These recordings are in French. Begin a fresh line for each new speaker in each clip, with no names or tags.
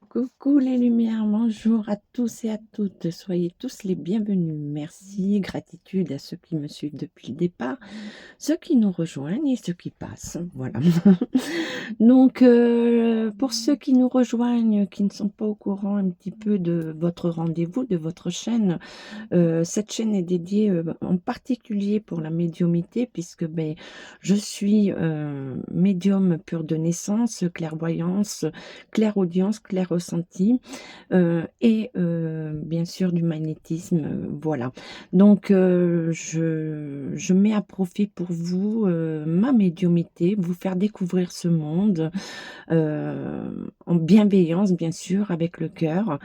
Coucou les lumières, bonjour à tous et à toutes, soyez tous les bienvenus. Merci, gratitude à ceux qui me suivent depuis le départ, ceux qui nous rejoignent et ceux qui passent. Voilà. Donc, pour ceux qui nous rejoignent, qui ne sont pas au courant un petit peu de votre rendez-vous, de votre chaîne, cette chaîne est dédiée en particulier pour la médiumité, puisque ben, je suis médium pur de naissance, clairvoyance, clairaudience, clair-ressenti, et bien sûr du magnétisme, voilà. Donc, je mets à profit pour vous ma médiumité, vous faire découvrir ce monde en bienveillance, bien sûr, avec le cœur.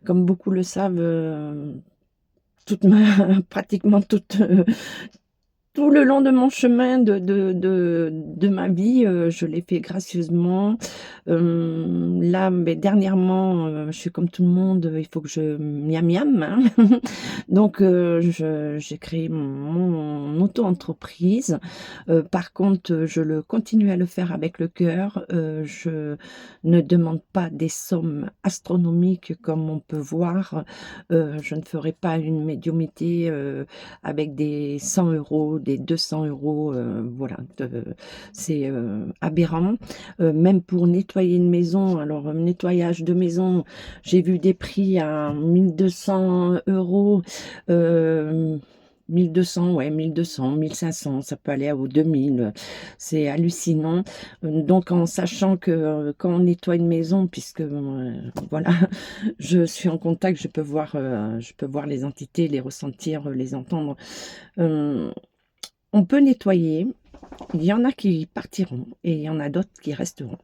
Comme beaucoup le savent, pratiquement tout le long de mon chemin de ma vie, je l'ai fait gracieusement. Là, mais dernièrement, je suis comme tout le monde, il faut que je miam miam, hein. Donc, j'ai créé mon auto-entreprise. Par contre, je le continue à le faire avec le cœur. Je ne demande pas des sommes astronomiques comme on peut voir. Je ne ferai pas une médiumnité avec des 100 euros, des 200 euros, voilà, c'est aberrant. Même pour nettoyer une maison, alors nettoyage de maison, j'ai vu des prix à 1200 euros, euh, 1200, ouais, 1200, 1500, ça peut aller aux 2000, c'est hallucinant. Donc en sachant que quand on nettoie une maison, puisque voilà, je suis en contact, je peux voir les entités, les ressentir, les entendre. Euh, on peut nettoyer, il y en a qui partiront et il y en a d'autres qui resteront.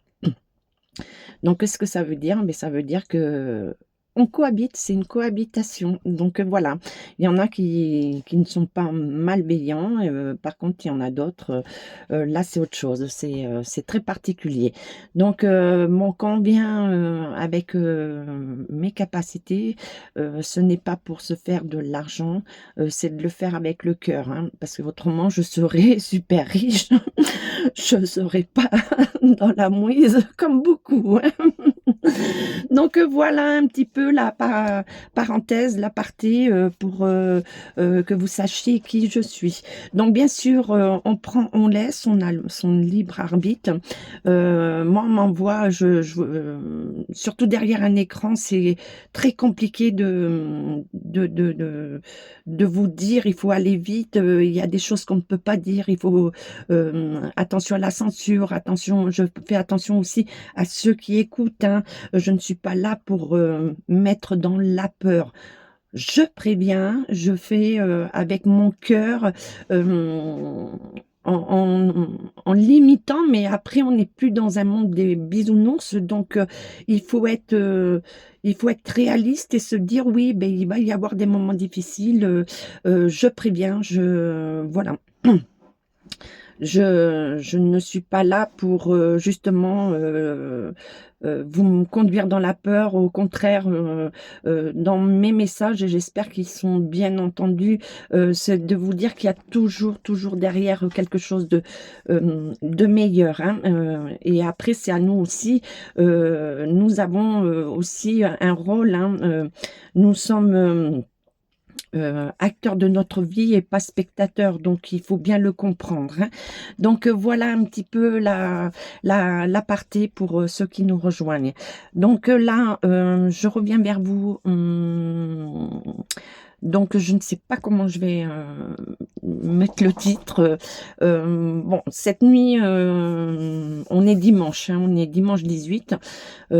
Donc, qu'est-ce que ça veut dire? Mais ça veut dire que on cohabite, c'est une cohabitation. Donc, voilà, il y en a qui ne sont pas malveillants. Par contre, il y en a d'autres. Là, c'est autre chose. C'est très particulier. Donc, bon, quand on vient avec mes capacités, ce n'est pas pour se faire de l'argent, c'est de le faire avec le cœur, hein, parce que autrement, je serais super riche. Je ne serais pas dans la mouise comme beaucoup, hein. Donc voilà un petit peu la parenthèse, l'aparté pour que vous sachiez qui je suis. Donc bien sûr, on prend, on laisse, on a son libre arbitre. Moi, on m'envoie, surtout derrière un écran, c'est très compliqué de vous dire, il faut aller vite, il y a des choses qu'on ne peut pas dire, il faut attention à la censure, attention, je fais attention aussi à ceux qui écoutent, hein. Je ne suis pas là pour mettre dans la peur. Je préviens, je fais avec mon cœur, en limitant, mais après on n'est plus dans un monde des bisounours, donc il faut être réaliste et se dire oui, ben, il va y avoir des moments difficiles, je préviens, voilà. Je ne suis pas là pour justement vous me conduire dans la peur. Au contraire, dans mes messages, et j'espère qu'ils sont bien entendus, c'est de vous dire qu'il y a toujours, toujours derrière quelque chose de meilleur, hein. Et après, c'est à nous aussi. Nous avons aussi un rôle, hein. Nous sommes acteur de notre vie et pas spectateur, donc il faut bien le comprendre, hein. Donc voilà un petit peu l'aparté pour ceux qui nous rejoignent. Donc là, je reviens vers vous. Donc je ne sais pas comment je vais mettre le titre. Bon, cette nuit, on est dimanche, hein, on est dimanche 18.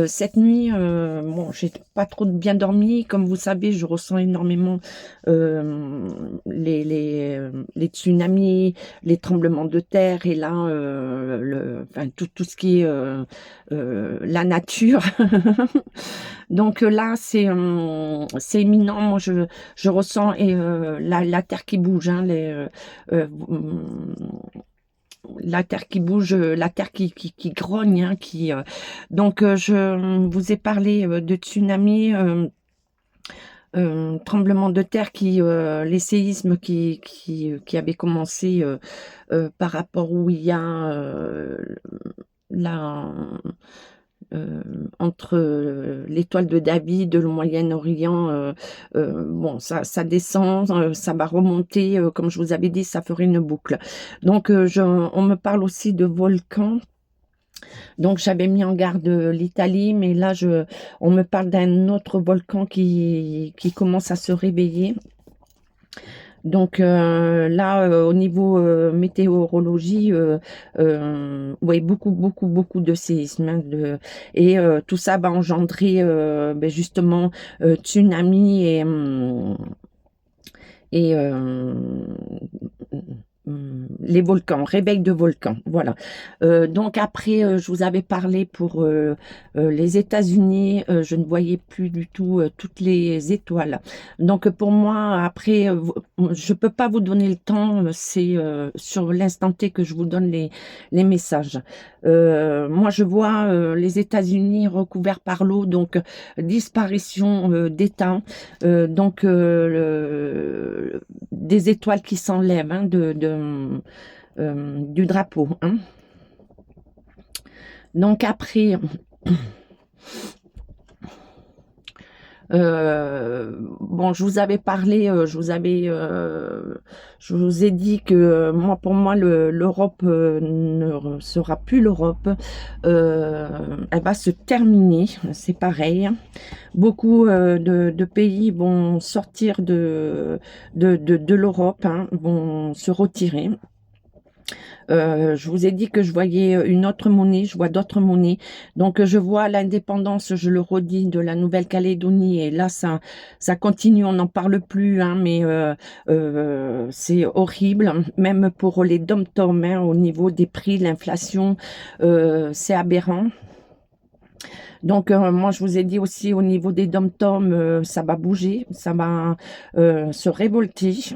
Cette nuit, bon, j'ai pas trop bien dormi. Comme vous savez, je ressens énormément euh, les tsunamis, les tremblements de terre, et là, enfin, tout ce qui est la nature. Donc là, c'est imminent. Moi, je ressens la terre qui bouge, hein, euh, la terre qui bouge, la terre qui grogne, hein, donc je vous ai parlé de tsunami, tremblement de terre, les séismes qui avaient commencé par rapport où il y a la entre l'étoile de David, le Moyen-Orient, bon, ça descend, ça va remonter, comme je vous avais dit, ça ferait une boucle. Donc, on me parle aussi de volcans. Donc, j'avais mis en garde l'Italie, mais là, on me parle d'un autre volcan qui commence à se réveiller. Donc là, au niveau météorologie, ouais, beaucoup de séismes, hein, et tout ça va engendrer ben, justement tsunami et les volcans, réveil de volcans, voilà. Donc après, je vous avais parlé pour les États-Unis, je ne voyais plus du tout toutes les étoiles. Donc pour moi, après, je peux pas vous donner le temps, c'est sur l'instant T que je vous donne les messages. Moi, je vois les États-Unis recouverts par l'eau, donc disparition d'État, donc des étoiles qui s'enlèvent, hein, du drapeau, hein. Donc après, bon, je vous avais parlé, je vous ai dit que moi, pour moi, l'Europe ne sera plus l'Europe. Elle va se terminer, c'est pareil. Beaucoup de pays vont sortir de l'Europe, hein, vont se retirer. Je vous ai dit que je voyais une autre monnaie, je vois d'autres monnaies. Donc, je vois l'indépendance, je le redis, de la Nouvelle-Calédonie. Et là, ça continue, on n'en parle plus, hein, mais c'est horrible. Même pour les dom-toms, hein, au niveau des prix, l'inflation, c'est aberrant. Donc, moi, je vous ai dit aussi, au niveau des dom-toms, ça va bouger, ça va se révolter.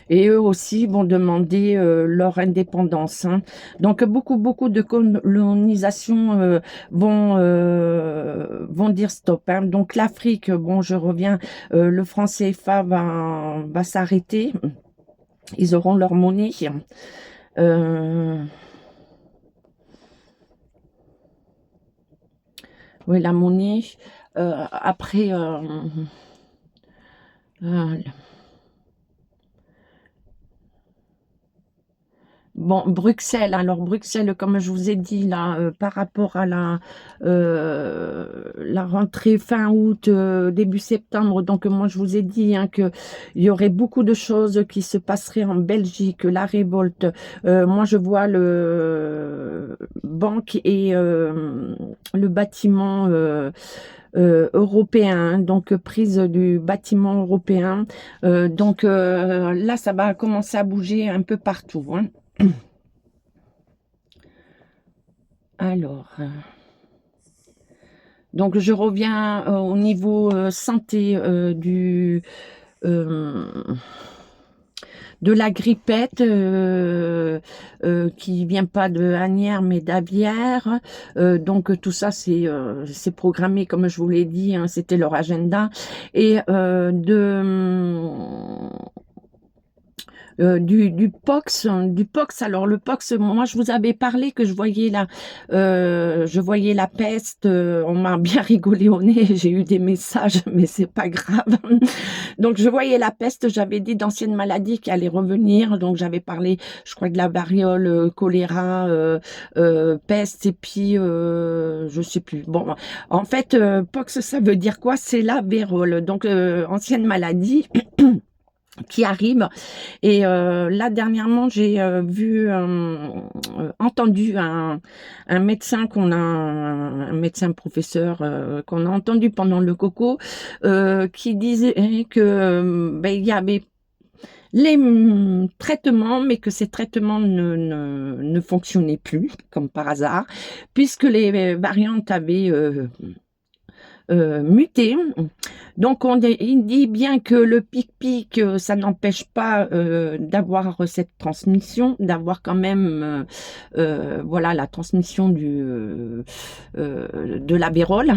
Et eux aussi vont demander leur indépendance, hein. Donc beaucoup de colonisations vont dire stop, hein. Donc l'Afrique, bon, je reviens, le franc CFA va s'arrêter. Ils auront leur monnaie. Euh, oui, la monnaie. Après, euh, bon, Bruxelles, alors Bruxelles, comme je vous ai dit là, par rapport à la rentrée fin août, début septembre, donc moi je vous ai dit, hein, que il y aurait beaucoup de choses qui se passeraient en Belgique, la révolte. Moi je vois le banque et le bâtiment européen, hein, donc prise du bâtiment européen. Donc là, ça va commencer à bouger un peu partout, hein. Alors, donc je reviens au niveau santé euh, de la grippette qui vient pas de Asnières mais d'Avière. Donc tout ça c'est programmé comme je vous l'ai dit, hein, c'était leur agenda. Et du POX, alors le POX, moi je vous avais parlé que je voyais la peste, on m'a bien rigolé au nez, j'ai eu des messages, mais c'est pas grave. Donc je voyais la peste, j'avais dit d'anciennes maladies qui allaient revenir, donc j'avais parlé, je crois, de la variole, choléra, peste, et puis je sais plus. Bon, en fait, POX, ça veut dire quoi? C'est la vérole, donc ancienne maladie qui arrive. Et là, dernièrement, j'ai entendu un médecin un médecin professeur qu'on a entendu pendant le coco, qui disait que ben, il y avait les traitements, mais que ces traitements ne fonctionnaient plus, comme par hasard, puisque les variantes avaient muté. Donc, il dit bien que le pic-pic, ça n'empêche pas d'avoir cette transmission, d'avoir quand même, voilà, la transmission de la vérole.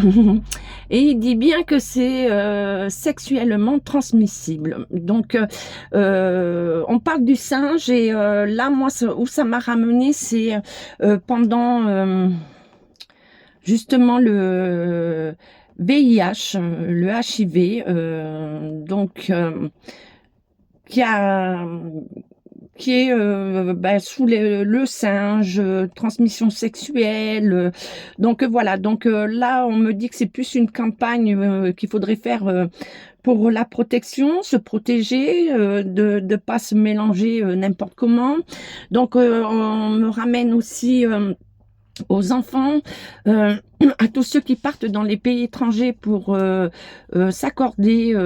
Et il dit bien que c'est sexuellement transmissible. Donc, on parle du singe et là, moi, où ça m'a ramené, c'est pendant justement le VIH, le HIV, donc qui a qui est bah, sous le singe, transmission sexuelle. Donc voilà, donc là, on me dit que c'est plus une campagne qu'il faudrait faire pour la protection, se protéger, de ne pas se mélanger n'importe comment. Donc on me ramène aussi aux enfants, à tous ceux qui partent dans les pays étrangers pour s'accorder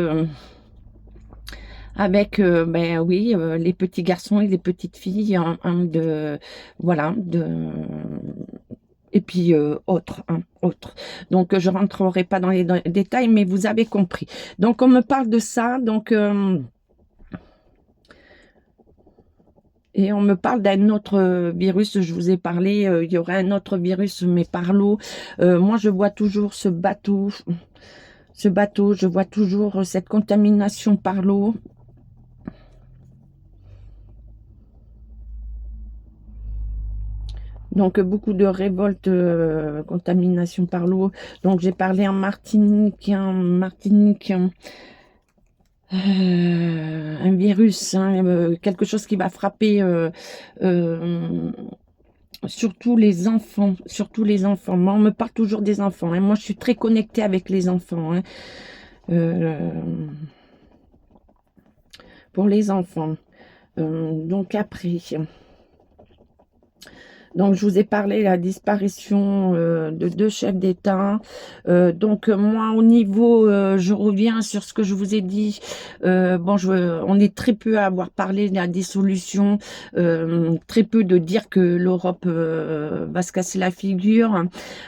avec, ben oui, les petits garçons et les petites filles, voilà, et puis autres, hein, autres. Donc je rentrerai pas dans les détails, mais vous avez compris. Donc on me parle de ça, donc et on me parle d'un autre virus. Je vous ai parlé, il y aurait un autre virus, mais par l'eau. Moi, je vois toujours ce bateau, je vois toujours cette contamination par l'eau. Donc, beaucoup de révoltes, contamination par l'eau. Donc, j'ai parlé en Martinique, un virus, hein, quelque chose qui va frapper euh, surtout les enfants, surtout les enfants. Moi, on me parle toujours des enfants, hein. Moi, je suis très connectée avec les enfants, hein, euh, pour les enfants. Donc, après... Donc, je vous ai parlé de la disparition de deux chefs d'État. Donc, moi, au niveau, je reviens sur ce que je vous ai dit. Bon, on est très peu à avoir parlé de la dissolution, très peu de dire que l'Europe va se casser la figure.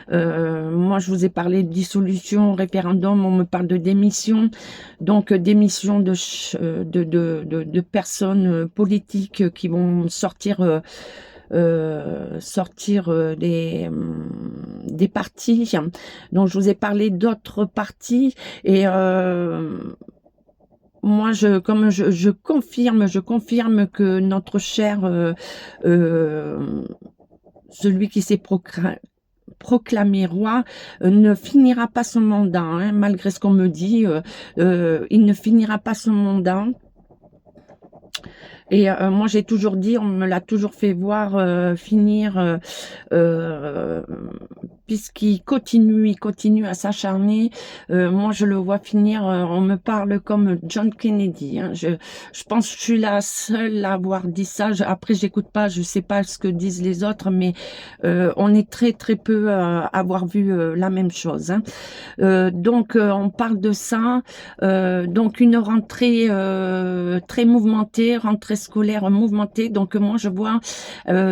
Moi, je vous ai parlé de dissolution, référendum, on me parle de démission. Donc, démission de personnes politiques qui vont sortir... des partis. Donc, je vous ai parlé d'autres partis et moi, je confirme que notre cher, celui qui s'est proclamé roi, ne finira pas son mandat, hein, malgré ce qu'on me dit, il ne finira pas son mandat. Et moi, j'ai toujours dit, on me l'a toujours fait voir finir, euh, il continue à s'acharner. Moi, je le vois finir, on me parle comme John Kennedy, hein. Je pense que je suis la seule à avoir dit ça. Après, j'écoute pas, je sais pas ce que disent les autres, mais on est très, très peu à avoir vu la même chose, hein. Donc, on parle de ça. Donc, une rentrée très mouvementée, rentrée scolaire mouvementée. Donc, moi, je vois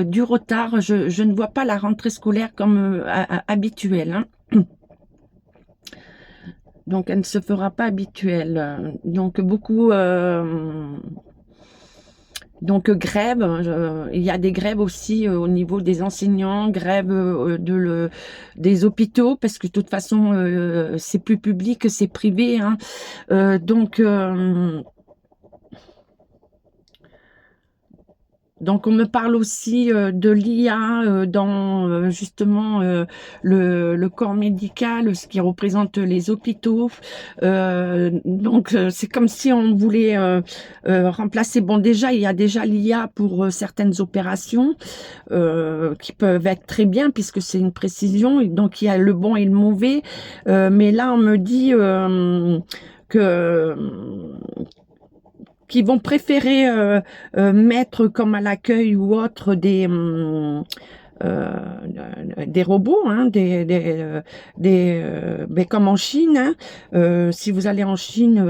du retard. Je ne vois pas la rentrée scolaire comme habituelle, hein. Donc, elle ne se fera pas habituelle. Donc, beaucoup... donc grève, il y a des grèves aussi au niveau des enseignants, grève des hôpitaux, parce que de toute façon c'est plus public que c'est privé, hein. Donc on me parle aussi de l'IA dans justement le corps médical, ce qui représente les hôpitaux. Donc c'est comme si on voulait remplacer. Bon, déjà il y a déjà l'IA pour certaines opérations qui peuvent être très bien puisque c'est une précision. Et donc il y a le bon et le mauvais. Mais là on me dit que qui vont préférer mettre comme à l'accueil ou autre des robots, hein, ben, comme en Chine, hein. Si vous allez en Chine,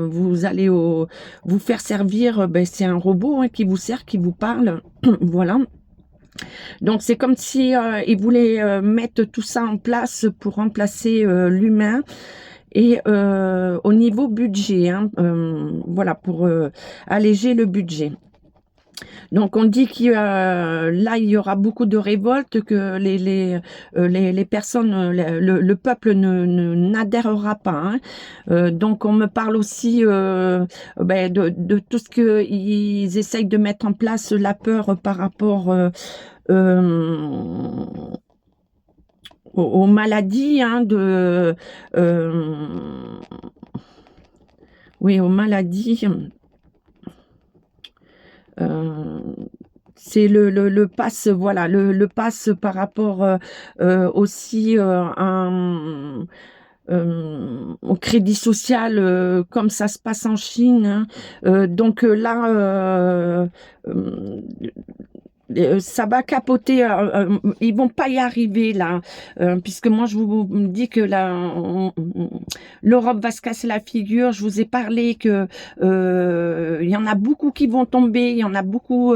vous allez vous faire servir, ben, c'est un robot hein, qui vous sert, qui vous parle, voilà. Donc c'est comme si ils voulaient mettre tout ça en place pour remplacer l'humain. Et au niveau budget, hein, voilà, pour alléger le budget. Donc on dit qu'il là il y aura beaucoup de révoltes, que les personnes, le peuple n'adhérera pas, hein. Donc on me parle aussi ben, de tout ce qu'ils essayent de mettre en place, la peur par rapport aux maladies, hein, oui, aux maladies. Euh, c'est le pass, voilà, le pass par rapport aussi au crédit social, comme ça se passe en Chine, hein. Donc là, euh, ça va capoter. Ils vont pas y arriver là, puisque moi je vous dis que là, l'Europe va se casser la figure. Je vous ai parlé que il y en a beaucoup qui vont tomber, il y en a beaucoup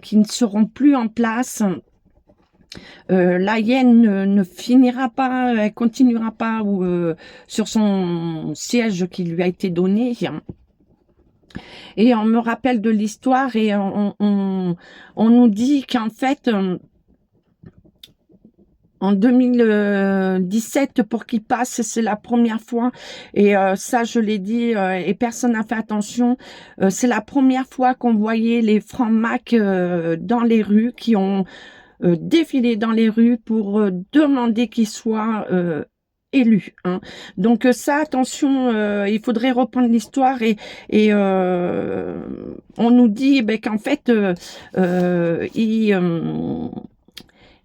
qui ne seront plus en place. La Yen ne finira pas, elle continuera pas sur son siège qui lui a été donné. Et on me rappelle de l'histoire et on nous dit qu'en fait, en 2017, pour qu'il passe, c'est la première fois, et ça je l'ai dit, et personne n'a fait attention, c'est la première fois qu'on voyait les francs-macs dans les rues, qui ont défilé dans les rues pour demander qu'il soit élu, hein. Donc ça, attention, il faudrait reprendre l'histoire et on nous dit ben, qu'en fait,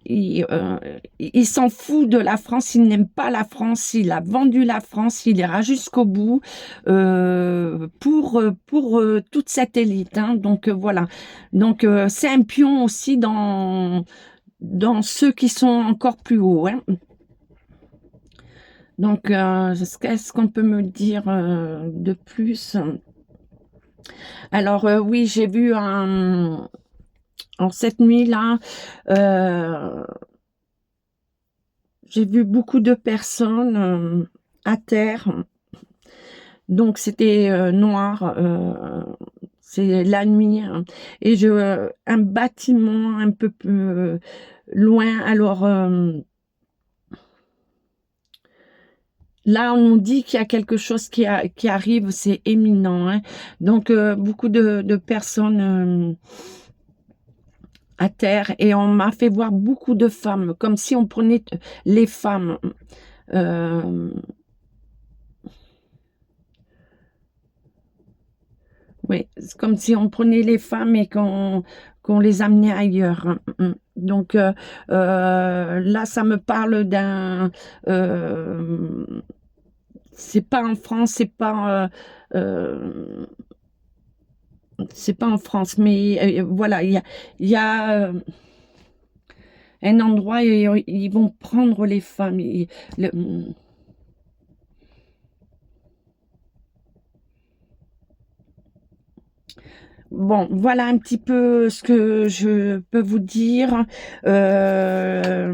il s'en fout de la France, il n'aime pas la France, il a vendu la France, il ira jusqu'au bout pour toute cette élite, hein. Donc voilà. Donc c'est un pion aussi dans ceux qui sont encore plus hauts, hein. Donc qu'est-ce qu'on peut me dire de plus? Alors oui, j'ai vu en cette nuit-là, euh, j'ai vu beaucoup de personnes à terre. Donc c'était noir, c'est la nuit, hein. Et un bâtiment un peu plus loin. Alors là, on nous dit qu'il y a quelque chose qui arrive, c'est éminent, hein. Donc beaucoup de personnes à terre, et on m'a fait voir beaucoup de femmes, comme si on prenait les femmes. euh, Oui, c'est comme si on prenait les femmes et qu'on les amenait ailleurs, hein. Donc là, ça me parle euh, c'est pas en France, c'est pas en France, mais voilà, il y a un endroit où ils vont prendre les femmes. Bon, voilà un petit peu ce que je peux vous dire. Là,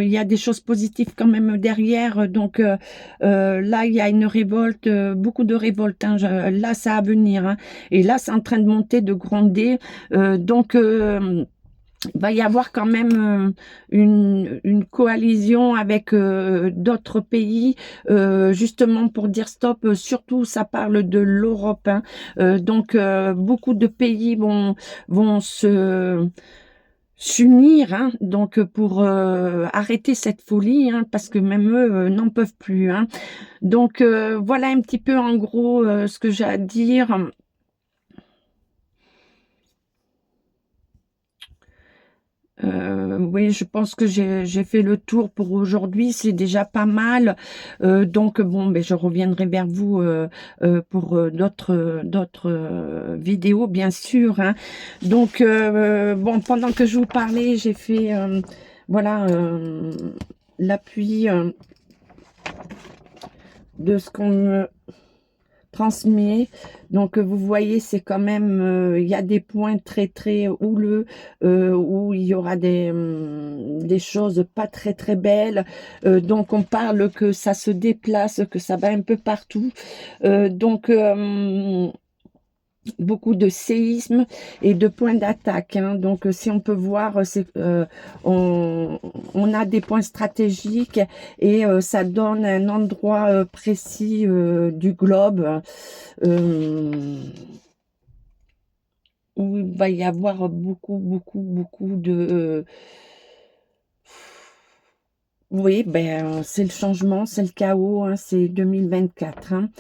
il y a des choses positives quand même derrière. Donc là, il y a une révolte, beaucoup de révoltes, hein. Là, ça va venir, hein. Et là, c'est en train de monter, de gronder. Donc il va y avoir quand même une coalition avec d'autres pays, justement pour dire stop. Surtout, ça parle de l'Europe, hein. Donc, beaucoup de pays vont s'unir, hein, donc pour arrêter cette folie, hein, parce que même eux n'en peuvent plus, hein. Donc, voilà un petit peu en gros ce que j'ai à dire. Oui, je pense que j'ai fait le tour pour aujourd'hui, c'est déjà pas mal. Donc bon, ben je reviendrai vers vous pour d'autres vidéos, bien sûr, hein. Donc bon, pendant que je vous parlais, j'ai fait voilà l'appui de ce qu'on me transmet. Donc vous voyez, c'est quand même il y a des points très très houleux où il y aura des choses pas très très belles. Donc on parle que ça se déplace, que ça va un peu partout. Donc beaucoup de séismes et de points d'attaque, hein. Donc si on peut voir, on a des points stratégiques et ça donne un endroit précis du globe euh, où il va y avoir beaucoup, beaucoup, beaucoup Oui, ben, c'est le changement, c'est le chaos, hein, c'est 2024, hein.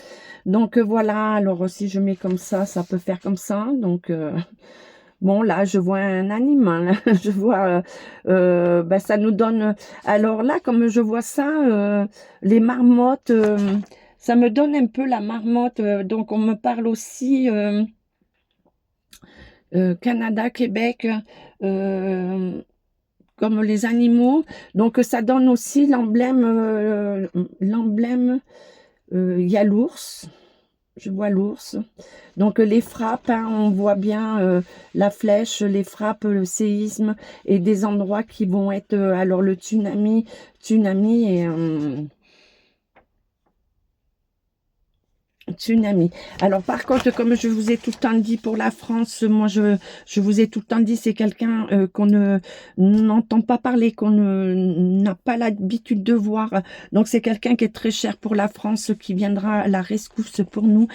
Donc voilà, alors si je mets comme ça peut faire comme ça. Donc bon, là, je vois un animal, je vois, ben, ça nous donne. Alors là, comme je vois ça, les marmottes, ça me donne un peu la marmotte. Donc on me parle aussi Canada, Québec. euh, Comme les animaux. Donc, ça donne aussi l'emblème, il y a l'ours, je vois l'ours. Donc, les frappes, hein, on voit bien la flèche, les frappes, le séisme et des endroits qui vont être, alors le tsunami et tsunami. Alors par contre, comme je vous ai tout le temps dit pour la France, moi je vous ai tout le temps dit, c'est quelqu'un qu'on ne n'entend pas parler, qu'on ne n'a pas l'habitude de voir. Donc c'est quelqu'un qui est très cher pour la France, qui viendra à la rescousse pour nous,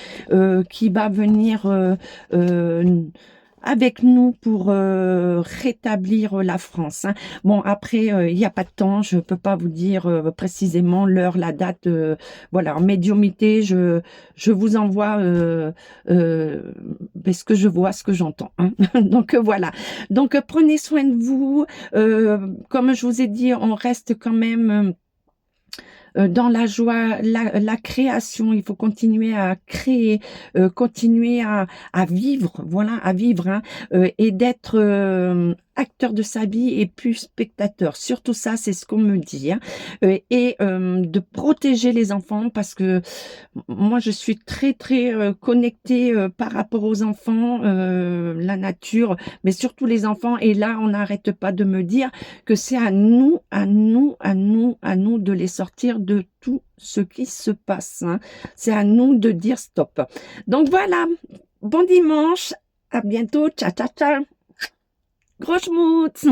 qui va venir euh, avec nous pour rétablir la France, hein. Bon, après, il n'y a pas de temps, je peux pas vous dire précisément l'heure, la date. Voilà, en médiumnité, je vous envoie ben, ce que je vois, ce que j'entends, hein. Donc voilà. Donc prenez soin de vous. Comme je vous ai dit, on reste quand même dans la joie, la création. Il faut continuer à créer, continuer à vivre, voilà, à vivre, hein, et d'être acteur de sa vie et plus spectateur. Surtout ça, c'est ce qu'on me dit, hein. Et de protéger les enfants parce que moi, je suis très, très connectée par rapport aux enfants, la nature, mais surtout les enfants. Et là, on n'arrête pas de me dire que c'est à nous, à nous, à nous, à nous de les sortir de tout ce qui se passe, hein. C'est à nous de dire stop. Donc voilà, bon dimanche, à bientôt, ciao, ciao, ciao. Gros schmutz.